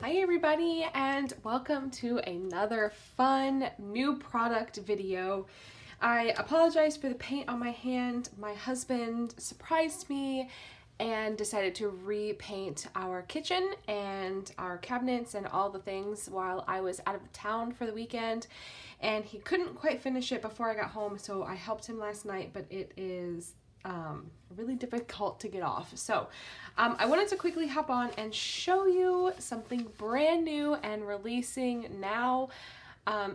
Hi everybody, and welcome to another fun new product video. I apologize for the paint on my hand. My husband surprised me and decided to repaint our kitchen and our cabinets and all the things while I was out of town for the weekend, and he couldn't quite finish it before I got home, so I helped him last night, but it is really difficult to get off. So I wanted to quickly hop on and show you something brand new and releasing now.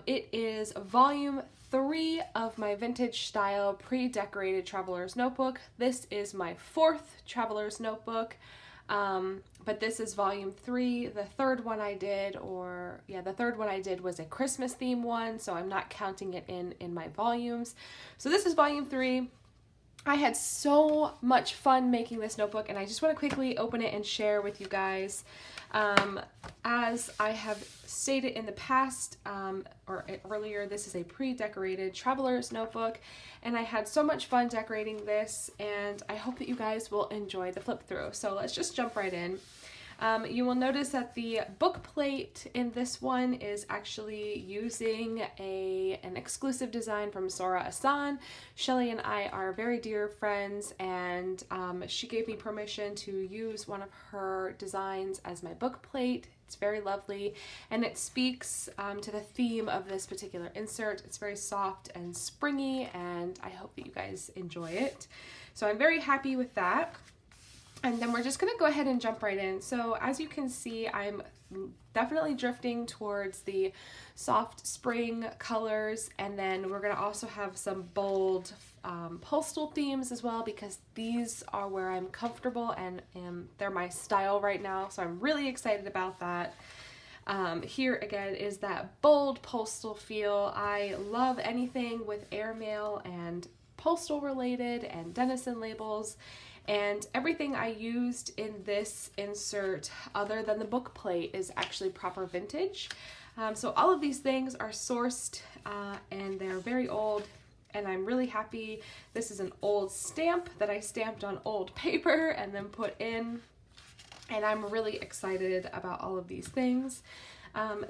It is volume 3 of my vintage style pre-decorated traveler's notebook. This is my 4th traveler's notebook, but this is volume 3. The third one I did was a Christmas theme one, so I'm not counting it in my volumes. So this is volume 3. I had so much fun making this notebook, and I just want to quickly open it and share with you guys. As I have stated in the past, or earlier, this is a pre-decorated traveler's notebook, and I had so much fun decorating this, and I hope that you guys will enjoy the flip through. So let's just jump right in. You will notice that the book plate in this one is actually using an exclusive design from Sora Ahsan. Shelly and I are very dear friends, and she gave me permission to use one of her designs as my book plate. It's very lovely, and it speaks to the theme of this particular insert. It's very soft and springy, and I hope that you guys enjoy it. So I'm very happy with that. And then we're just going to go ahead and jump right in. So as you can see, I'm definitely drifting towards the soft spring colors, and then we're going to also have some bold postal themes as well, because these are where I'm comfortable and they're my style right now. So I'm really excited about that. Here again is that bold postal feel. I love anything with airmail and postal related and Denison labels. And everything I used in this insert, other than the book plate, is actually proper vintage. So all of these things are sourced and they're very old, and I'm really happy. This is an old stamp that I stamped on old paper and then put in, and I'm really excited about all of these things.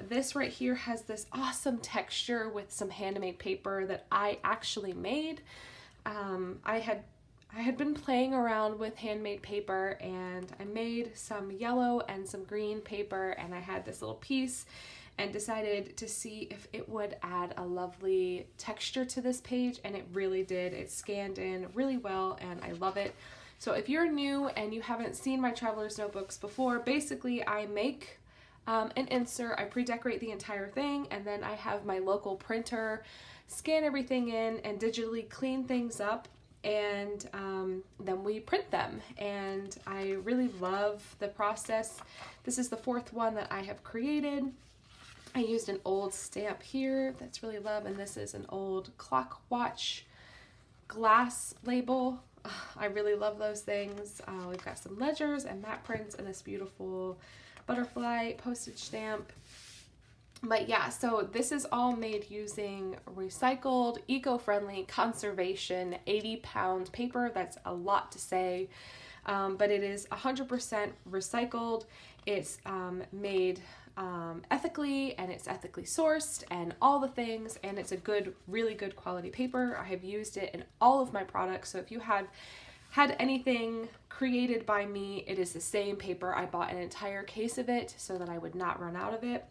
This right here has this awesome texture with some handmade paper that I actually made. I had been playing around with handmade paper, and I made some yellow and some green paper, and I had this little piece and decided to see if it would add a lovely texture to this page, and it really did. It scanned in really well, and I love it. So if you're new and you haven't seen my traveler's notebooks before, basically I make an insert, I pre-decorate the entire thing, and then I have my local printer scan everything in and digitally clean things up, and then we print them, and I really love the process. This is the 4th one that I have created. I used an old stamp here that's really loved, and this is an old clock watch glass label. I really love those things. We've got some ledgers and matte prints and this beautiful butterfly postage stamp. But yeah, so this is all made using recycled, eco-friendly, conservation, 80-pound paper. That's a lot to say, but it is 100% recycled. It's made ethically, and it's ethically sourced, and all the things, and it's a good, really good quality paper. I have used it in all of my products, so if you had anything created by me, it is the same paper. I bought an entire case of it so that I would not run out of it.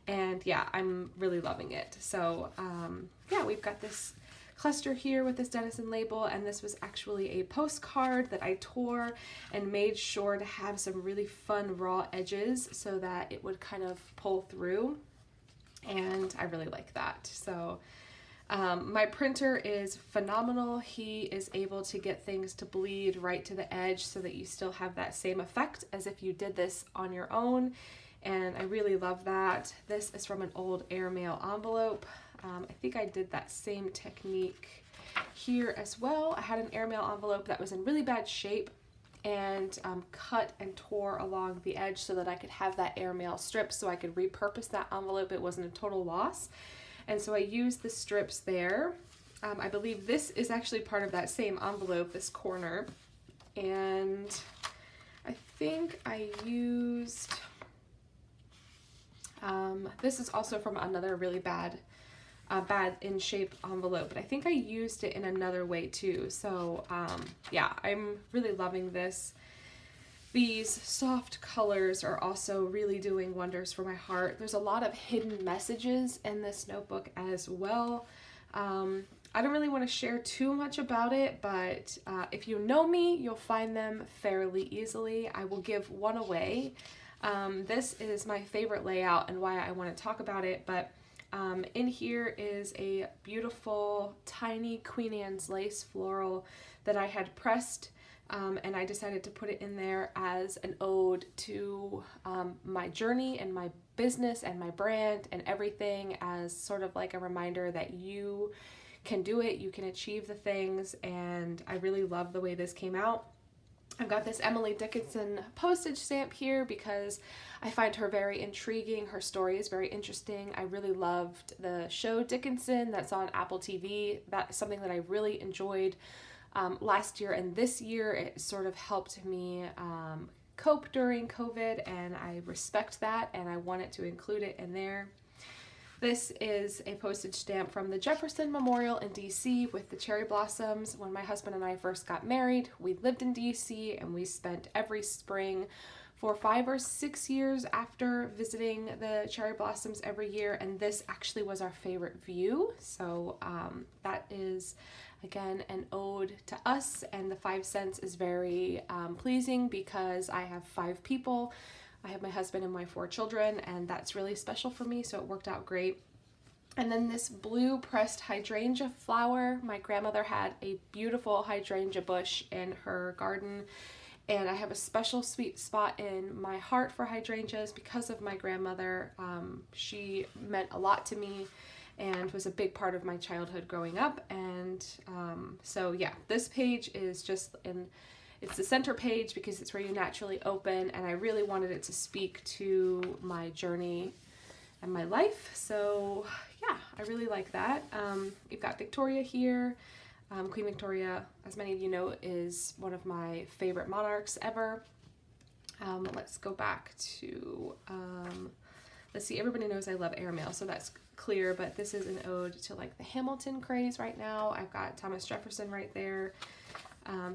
And yeah, I'm really loving it. So yeah, we've got this cluster here with this Denison label, and this was actually a postcard that I tore and made sure to have some really fun raw edges so that it would kind of pull through, and I really like that. So my printer is phenomenal. He is able to get things to bleed right to the edge so that you still have that same effect as if you did this on your own. And I really love that. This is from an old airmail envelope. I think I did that same technique here as well. I had an airmail envelope that was in really bad shape, and cut and tore along the edge so that I could have that airmail strip so I could repurpose that envelope. It wasn't a total loss. And so I used the strips there. I believe this is actually part of that same envelope, this corner. And I think I used This is also from another really bad in shape envelope, but I think I used it in another way too. So yeah, I'm really loving this. These soft colors are also really doing wonders for my heart. There's a lot of hidden messages in this notebook as well. I don't really want to share too much about it, but if you know me, you'll find them fairly easily. I will give one away. This is my favorite layout and why I want to talk about it, but in here is a beautiful tiny Queen Anne's lace floral that I had pressed, and I decided to put it in there as an ode to my journey and my business and my brand and everything, as sort of like a reminder that you can do it, you can achieve the things, and I really love the way this came out. I've got this Emily Dickinson postage stamp here because I find her very intriguing. Her story is very interesting. I really loved the show Dickinson that's on Apple TV. That's something that I really enjoyed last year, and this year it sort of helped me cope during COVID, and I respect that, and I wanted to include it in there. This is a postage stamp from the Jefferson Memorial in DC with the cherry blossoms. When my husband and I first got married, we lived in DC, and we spent every spring for 5 or 6 years after visiting the cherry blossoms every year, and this actually was our favorite view. So that is, again, an ode to us, and the 5 cents is very pleasing because I have 5 people. I have my husband and my 4 children, and that's really special for me, so it worked out great. And then this blue pressed hydrangea flower. My grandmother had a beautiful hydrangea bush in her garden, and I have a special sweet spot in my heart for hydrangeas because of my grandmother. She meant a lot to me and was a big part of my childhood growing up. And so yeah, this page is just it's the center page because it's where you naturally open, and I really wanted it to speak to my journey and my life. So yeah, I really like that. You've got Victoria here. Queen Victoria, as many of you know, is one of my favorite monarchs ever. Let's go back to, let's see, everybody knows I love airmail, so that's clear, but this is an ode to like the Hamilton craze right now. I've got Thomas Jefferson right there.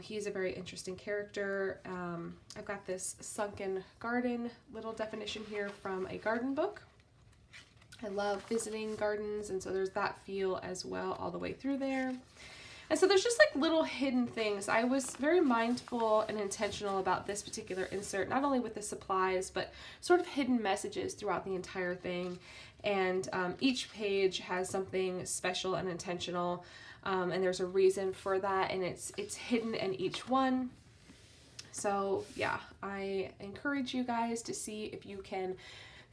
He's a very interesting character. I've got this sunken garden little definition here from a garden book. I love visiting gardens, and so there's that feel as well all the way through there. And so there's just like little hidden things. I was very mindful and intentional about this particular insert, not only with the supplies, but sort of hidden messages throughout the entire thing. And each page has something special and intentional. And there's a reason for that, and it's hidden in each one. So yeah, I encourage you guys to see if you can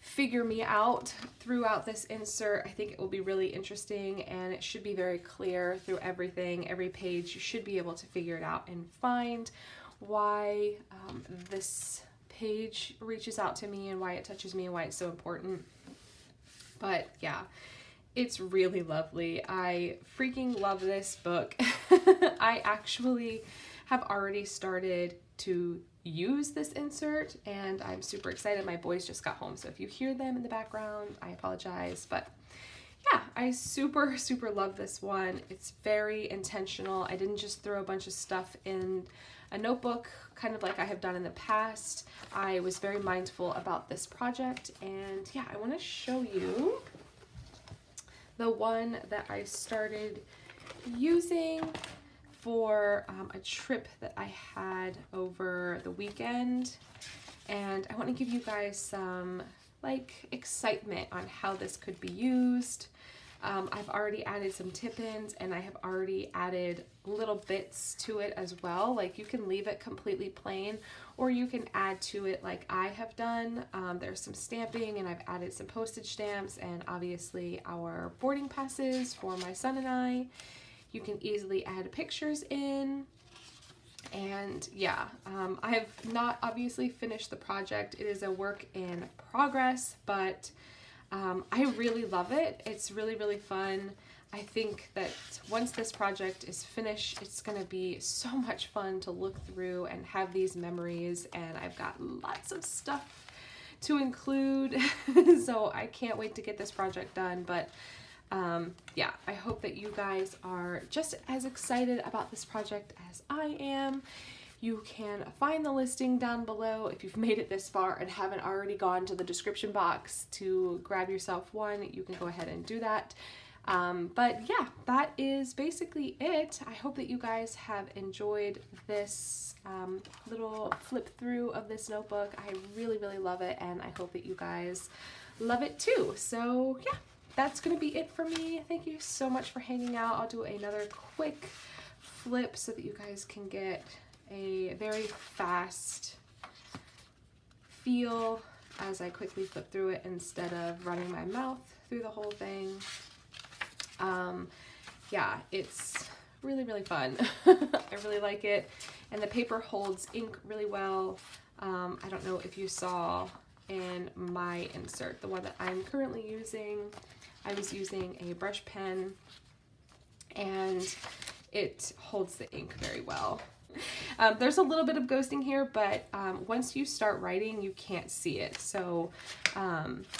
figure me out throughout this insert. I think it will be really interesting, and it should be very clear through everything. Every page you should be able to figure it out and find why this page reaches out to me and why it touches me and why it's so important. But yeah, it's really lovely. I freaking love this book. I actually have already started to use this insert, and I'm super excited. My boys just got home, so if you hear them in the background, I apologize. But yeah, I super love this one. It's very intentional. I didn't just throw a bunch of stuff in a notebook, kind of like I have done in the past. I was very mindful about this project, and yeah, I want to show you the one that I started using for a trip that I had over the weekend, and I want to give you guys some like excitement on how this could be used. I've already added some tip-ins, and I have already added little bits to it as well. Like, you can leave it completely plain, or you can add to it like I have done. There's some stamping, and I've added some postage stamps, and obviously our boarding passes for my son and I. You can easily add pictures in. And yeah, I have not obviously finished the project. It is a work in progress, but I really love it. It's really fun. I think that once this project is finished, it's going to be so much fun to look through and have these memories. And I've got lots of stuff to include. So I can't wait to get this project done. But yeah, I hope that you guys are just as excited about this project as I am. You can find the listing down below if you've made it this far and haven't already gone to the description box to grab yourself one. You can go ahead and do that. But yeah, that is basically it. I hope that you guys have enjoyed this little flip through of this notebook. I really, really love it, and I hope that you guys love it too. So yeah, that's gonna be it for me. Thank you so much for hanging out. I'll do another quick flip so that you guys can get a very fast feel as I quickly flip through it instead of running my mouth through the whole thing. Yeah, it's really, really fun. I really like it, and the paper holds ink really well. I don't know if you saw in my insert, the one that I'm currently using, I was using a brush pen, and it holds the ink very well. There's a little bit of ghosting here, but once you start writing, you can't see it. So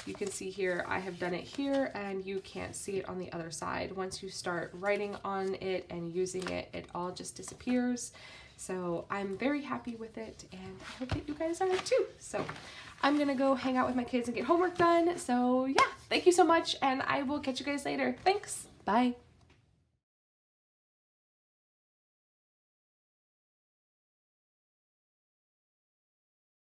you can see here, I have done it here, and you can't see it on the other side. Once you start writing on it and using it, it all just disappears. So I'm very happy with it, and I hope that you guys are too. So I'm gonna go hang out with my kids and get homework done. So yeah, thank you so much, and I will catch you guys later. Thanks, bye.